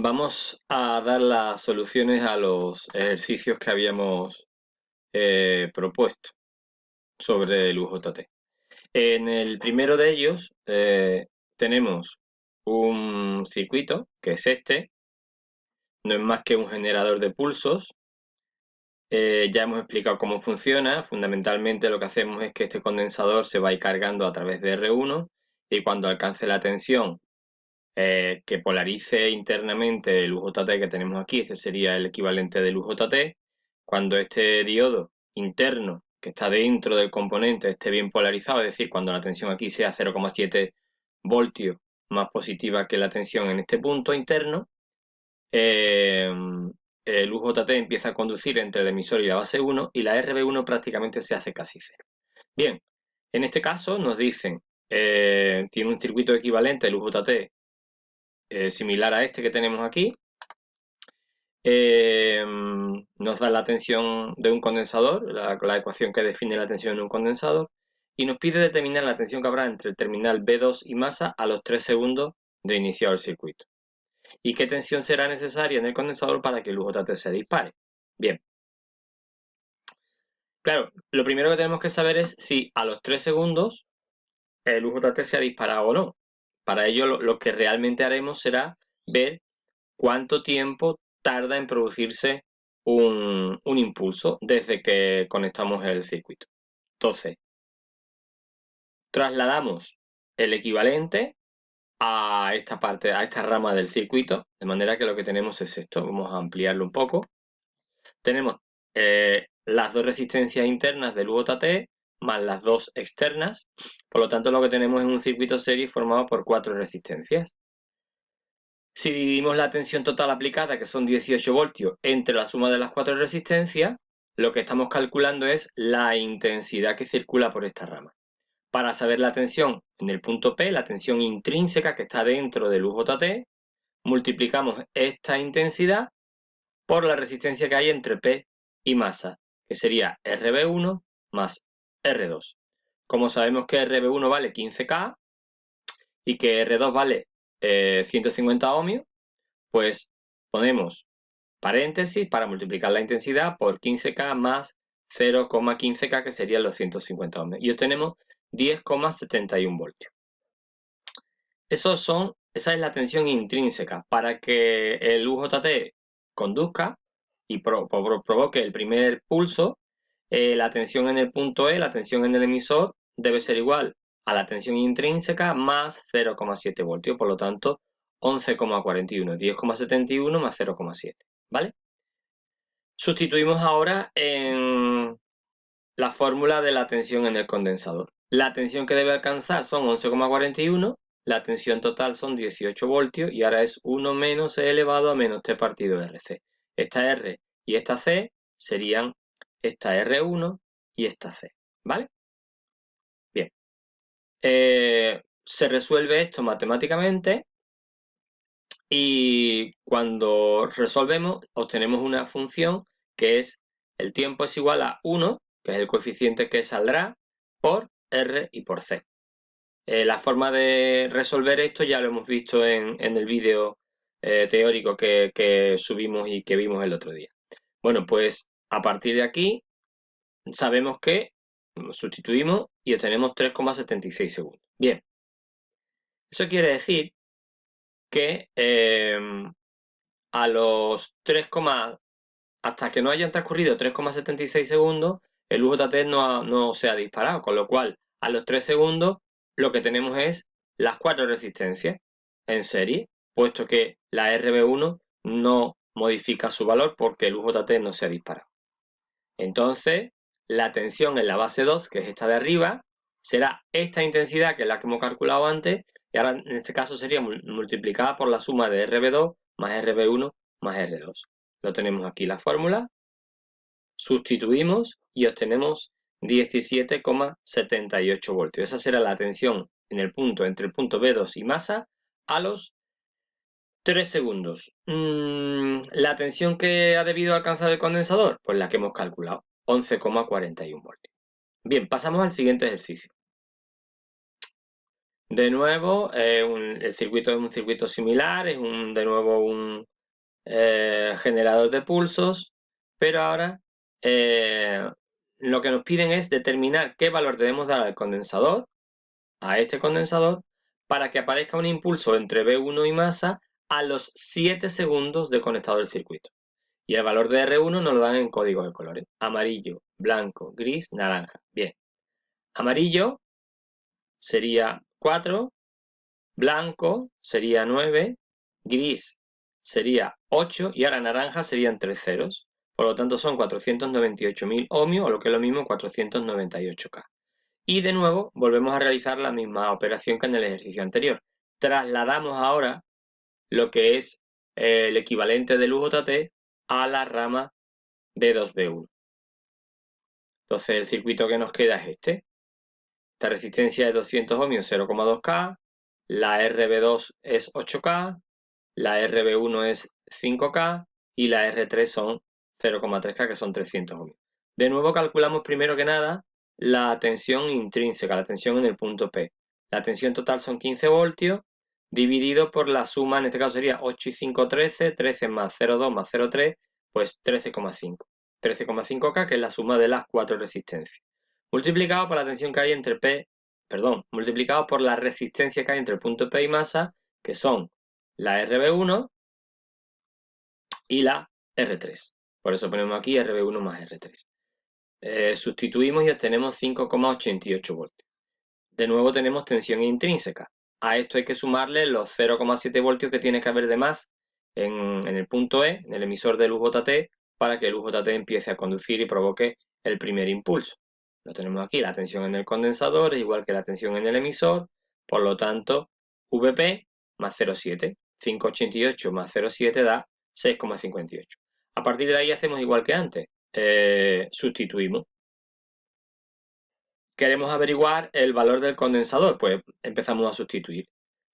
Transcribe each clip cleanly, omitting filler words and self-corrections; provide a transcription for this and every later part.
Vamos a dar las soluciones a los ejercicios que habíamos propuesto sobre el UJT. En el primero de ellos tenemos un circuito, que es este, no es más que un generador de pulsos. Ya hemos explicado cómo funciona. Fundamentalmente lo que hacemos es que este condensador se va a ir cargando a través de R1 y cuando alcance la tensión que polarice internamente el UJT que tenemos aquí, ese sería el equivalente del UJT. Cuando este diodo interno que está dentro del componente esté bien polarizado, es decir, cuando la tensión aquí sea 0,7 voltios más positiva que la tensión en este punto interno, el UJT empieza a conducir entre el emisor y la base 1 y la RB1 prácticamente se hace casi cero. Bien, en este caso nos dicen, tiene un circuito equivalente, el UJT, similar a este que tenemos aquí. Nos da la tensión de un condensador, la ecuación que define la tensión de un condensador, y nos pide determinar la tensión que habrá entre el terminal B2 y masa a los 3 segundos de iniciar el circuito. ¿Y qué tensión será necesaria en el condensador para que el UJT se dispare? Bien. Claro, lo primero que tenemos que saber es si a los 3 segundos el UJT se ha disparado o no. Para ello lo que realmente haremos será ver cuánto tiempo tarda en producirse un impulso desde que conectamos el circuito. Entonces, trasladamos el equivalente a esta parte, a esta rama del circuito, de manera que lo que tenemos es esto. Vamos a ampliarlo un poco. Tenemos las dos resistencias internas del UJT más las dos externas. Por lo tanto, lo que tenemos es un circuito serie formado por 4 resistencias. Si dividimos la tensión total aplicada, que son 18 voltios, entre la suma de las 4 resistencias, lo que estamos calculando es la intensidad que circula por esta rama. Para saber la tensión en el punto P, la tensión intrínseca que está dentro del UJT, multiplicamos esta intensidad por la resistencia que hay entre P y masa, que sería RB1 más R2. Como sabemos que RB1 vale 15K y que R2 vale 150 ohmios, pues ponemos paréntesis para multiplicar la intensidad por 15K más 0,15K, que serían los 150 ohmios. Y obtenemos 10,71 voltios. Esa es la tensión intrínseca. Para que el UJT conduzca y provoque el primer pulso, la tensión en el punto E, la tensión en el emisor, debe ser igual a la tensión intrínseca más 0,7 voltios. Por lo tanto, 11,41, 10,71 más 0,7, ¿vale? Sustituimos ahora en la fórmula de la tensión en el condensador. La tensión que debe alcanzar son 11,41, la tensión total son 18 voltios y ahora es 1 menos E elevado a menos T partido RC. Esta R y esta C serían esta R1 y esta C, ¿vale? Bien. Se resuelve esto matemáticamente y cuando resolvemos obtenemos una función que es el tiempo es igual a 1, que es el coeficiente que saldrá, por R y por C. La forma de resolver esto ya lo hemos visto en el vídeo teórico que subimos y que vimos el otro día. Bueno, pues a partir de aquí sabemos que sustituimos y obtenemos 3,76 segundos. Bien, eso quiere decir que a los 3, hasta que no hayan transcurrido 3,76 segundos, el UJT no se ha disparado, con lo cual a los 3 segundos lo que tenemos es las 4 resistencias en serie, puesto que la RB1 no modifica su valor porque el UJT no se ha disparado. Entonces, la tensión en la base 2, que es esta de arriba, será esta intensidad, que es la que hemos calculado antes, y ahora en este caso sería multiplicada por la suma de RB2 más RB1 más R2. Lo tenemos aquí la fórmula, sustituimos y obtenemos 17,78 voltios. Esa será la tensión en el punto, entre el punto B2 y masa a los 3 segundos. ¿La tensión que ha debido alcanzar el condensador? Pues la que hemos calculado, 11,41 voltios. Bien, pasamos al siguiente ejercicio. De nuevo, el circuito es un circuito similar, es de nuevo un generador de pulsos, pero ahora lo que nos piden es determinar qué valor debemos dar al condensador, a este condensador, para que aparezca un impulso entre V1 y masa a los 7 segundos de conectado el circuito. Y el valor de R1 nos lo dan en códigos de colores: amarillo, blanco, gris, naranja. Bien, amarillo sería 4, blanco sería 9, gris sería 8 y ahora naranja serían 3 ceros. Por lo tanto son 498.000 ohmios, o lo que es lo mismo, 498K. Y de nuevo volvemos a realizar la misma operación que en el ejercicio anterior. Trasladamos ahora lo que es el equivalente del UJT a la rama de 2B1. Entonces el circuito que nos queda es este. Esta resistencia de 200 ohmios, 0,2K, la RB2 es 8K, la RB1 es 5K y la R3 son 0,3K, que son 300 ohmios. De nuevo calculamos primero que nada la tensión intrínseca, la tensión en el punto P. La tensión total son 15 voltios, dividido por la suma, en este caso sería 8 y 5, 13, 13 más 0,2 más 0,3, pues 13,5. 13,5K, que es la suma de las 4 resistencias. Multiplicado por la tensión que hay entre multiplicado por la resistencia que hay entre el punto P y masa, que son la RB1 y la R3. Por eso ponemos aquí RB1 más R3. Sustituimos y obtenemos 5,88 voltios. De nuevo tenemos tensión intrínseca. A esto hay que sumarle los 0,7 voltios que tiene que haber de más en el punto E, en el emisor del UJT, para que el UJT empiece a conducir y provoque el primer impulso. Lo tenemos aquí, la tensión en el condensador es igual que la tensión en el emisor, por lo tanto, VP más 0,7. 5,88 más 0,7 da 6,58. A partir de ahí hacemos igual que antes, sustituimos. Queremos averiguar el valor del condensador, pues empezamos a sustituir.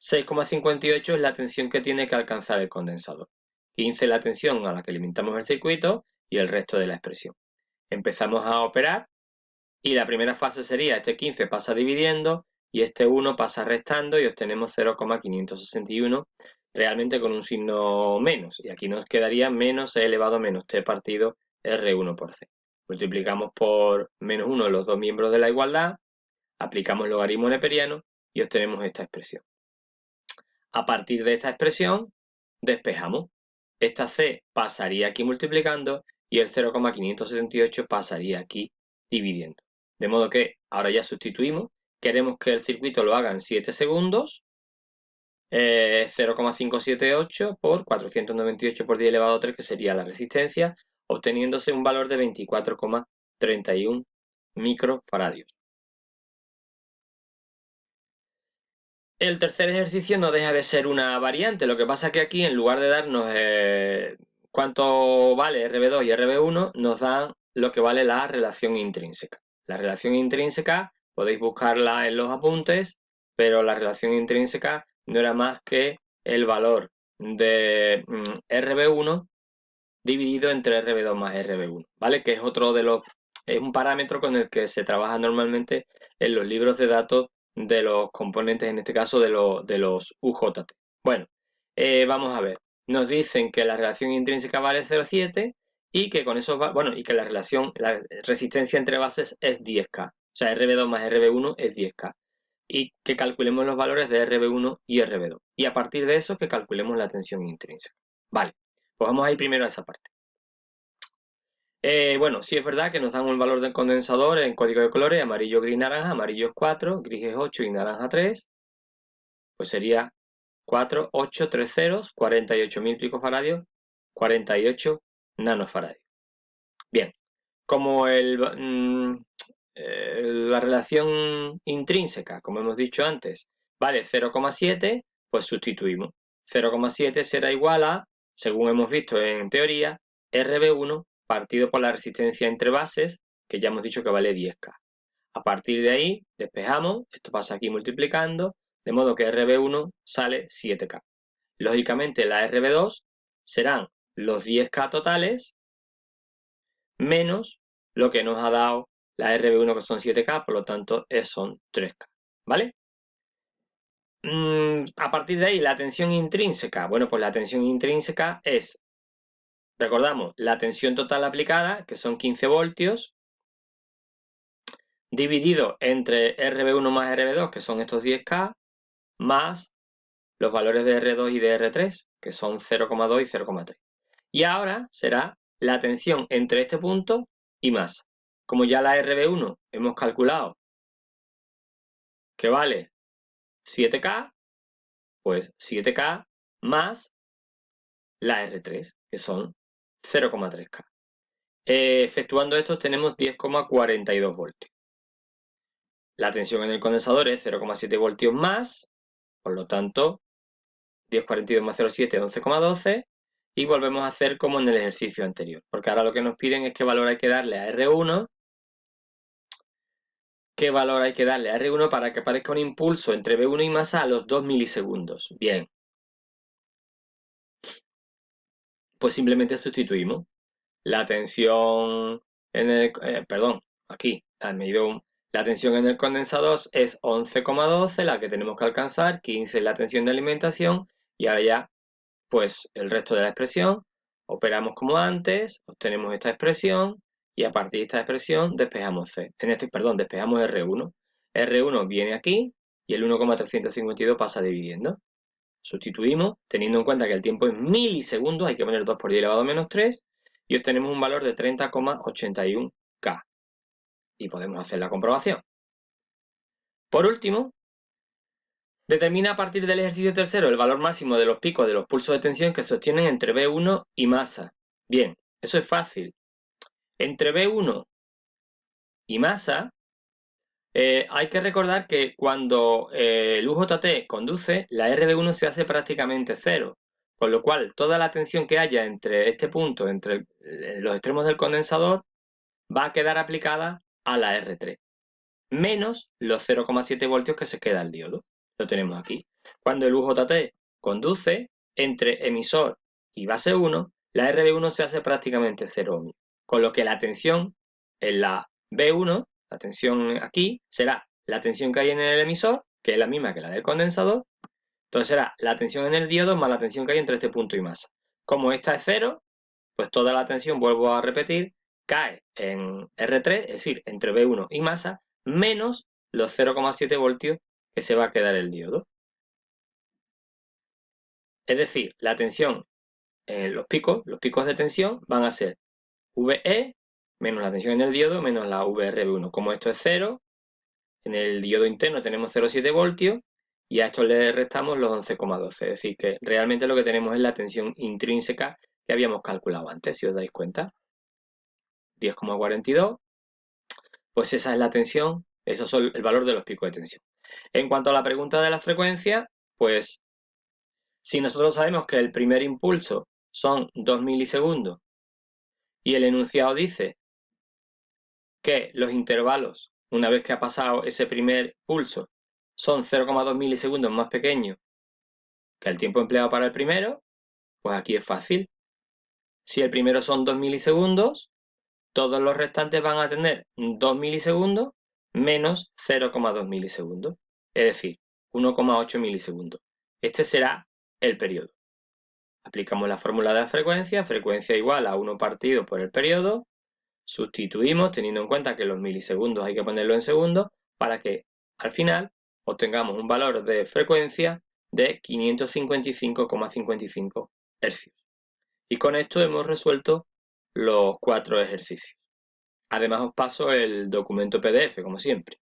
6,58 es la tensión que tiene que alcanzar el condensador. 15 la tensión a la que limitamos el circuito y el resto de la expresión. Empezamos a operar y la primera fase sería: este 15 pasa dividiendo y este 1 pasa restando y obtenemos 0,561, realmente con un signo menos. Y aquí nos quedaría menos e elevado a menos t partido R1 por C. Multiplicamos por menos 1 los dos miembros de la igualdad, aplicamos logaritmo neperiano y obtenemos esta expresión. A partir de esta expresión, despejamos. Esta C pasaría aquí multiplicando y el 0,578 pasaría aquí dividiendo. De modo que ahora ya sustituimos. Queremos que el circuito lo haga en 7 segundos. 0,578 por 498 por 10 elevado a 3, que sería la resistencia, obteniéndose un valor de 24,31 microfaradios. El tercer ejercicio no deja de ser una variante. Lo que pasa es que aquí, en lugar de darnos cuánto vale RB2 y RB1, nos dan lo que vale la relación intrínseca. La relación intrínseca podéis buscarla en los apuntes, pero la relación intrínseca no era más que el valor de RB1 dividido entre RB2 más RB1, ¿vale? Que es otro de los... es un parámetro con el que se trabaja normalmente en los libros de datos de los componentes, en este caso de los UJT. Bueno, vamos a ver. Nos dicen que la relación intrínseca vale 0,7 y que con eso y que la resistencia entre bases es 10K. O sea, RB2 más RB1 es 10K. Y que calculemos los valores de RB1 y RB2. Y a partir de eso que calculemos la tensión intrínseca. Vale, pues vamos a ir primero a esa parte. Bueno, sí es verdad que nos dan un valor del condensador en código de colores: amarillo, gris, naranja. Amarillo es 4, gris es 8 y naranja 3. Pues sería 4, 8, 3 ceros, 48.000 picofaradios, 48 nanofaradios. Bien, como la relación intrínseca, como hemos dicho antes, vale 0,7, pues sustituimos. 0,7 será igual a, según hemos visto en teoría, RB1 partido por la resistencia entre bases, que ya hemos dicho que vale 10K. A partir de ahí, despejamos, esto pasa aquí multiplicando, de modo que RB1 sale 7K. Lógicamente, la RB2 serán los 10K totales menos lo que nos ha dado la RB1, que son 7K, por lo tanto son 3K, ¿vale? A partir de ahí, la tensión intrínseca. Bueno, pues la tensión intrínseca es Recordamos, la tensión total aplicada, que son 15 voltios, dividido entre RB1 más RB2, que son estos 10K, más los valores de R2 y de R3, que son 0,2 y 0,3. Y ahora será la tensión entre este punto y masa. Como ya la RB1 hemos calculado que vale 7K, pues 7K más la R3, que son 0,3K. Efectuando esto tenemos 10,42 voltios. La tensión en el condensador es 0,7 voltios más, por lo tanto 10,42 más 0,7 es 11,12 y volvemos a hacer como en el ejercicio anterior, porque ahora lo que nos piden es qué valor hay que darle a R1, para que aparezca un impulso entre V1 y masa a los 2 milisegundos. Bien, pues simplemente sustituimos. La tensión en el, aquí, la tensión en el condensador es 11,12, la que tenemos que alcanzar, 15 es la tensión de alimentación, y ahora ya, pues el resto de la expresión, operamos como antes, obtenemos esta expresión, y a partir de esta expresión despejamos despejamos R1. R1 viene aquí, y el 1,352 pasa dividiendo. Sustituimos, teniendo en cuenta que el tiempo es milisegundos, hay que poner 2 por 10 elevado a menos 3, y obtenemos un valor de 30,81K. Y podemos hacer la comprobación. Por último, determina a partir del ejercicio tercero el valor máximo de los picos de los pulsos de tensión que se obtienen entre V1 y masa. Bien, eso es fácil. Entre V1 y masa, hay que recordar que cuando el UJT conduce, la RB1 se hace prácticamente cero, con lo cual toda la tensión que haya entre este punto, entre los extremos del condensador, va a quedar aplicada a la R3, menos los 0,7 voltios que se queda el diodo. Lo tenemos aquí. Cuando el UJT conduce entre emisor y base 1, la RB1 se hace prácticamente 0 ohmios, con lo que la tensión en la B1, la tensión aquí, será la tensión que hay en el emisor, que es la misma que la del condensador. Entonces será la tensión en el diodo más la tensión que hay entre este punto y masa. Como esta es 0, pues toda la tensión, vuelvo a repetir, cae en R3, es decir, entre B1 y masa, menos los 0,7 voltios que se va a quedar el diodo. Es decir, la tensión en los picos de tensión van a ser VE menos la tensión en el diodo menos la VRB1. Como esto es 0, en el diodo interno tenemos 0,7 voltios y a esto le restamos los 11,12. Es decir, que realmente lo que tenemos es la tensión intrínseca que habíamos calculado antes, si os dais cuenta. 10,42, pues esa es la tensión, eso es el valor de los picos de tensión. En cuanto a la pregunta de la frecuencia, pues si nosotros sabemos que el primer impulso son 2 milisegundos y el enunciado dice que los intervalos, una vez que ha pasado ese primer pulso, son 0,2 milisegundos más pequeños que el tiempo empleado para el primero, pues aquí es fácil. Si el primero son 2 milisegundos, todos los restantes van a tener 2 milisegundos menos 0,2 milisegundos, es decir, 1,8 milisegundos. Este será el periodo. Aplicamos la fórmula de la frecuencia igual a 1 partido por el periodo, sustituimos teniendo en cuenta que los milisegundos hay que ponerlo en segundos para que al final obtengamos un valor de frecuencia de 555,55 Hz. Y con esto hemos resuelto los 4 ejercicios. Además os paso el documento PDF, como siempre.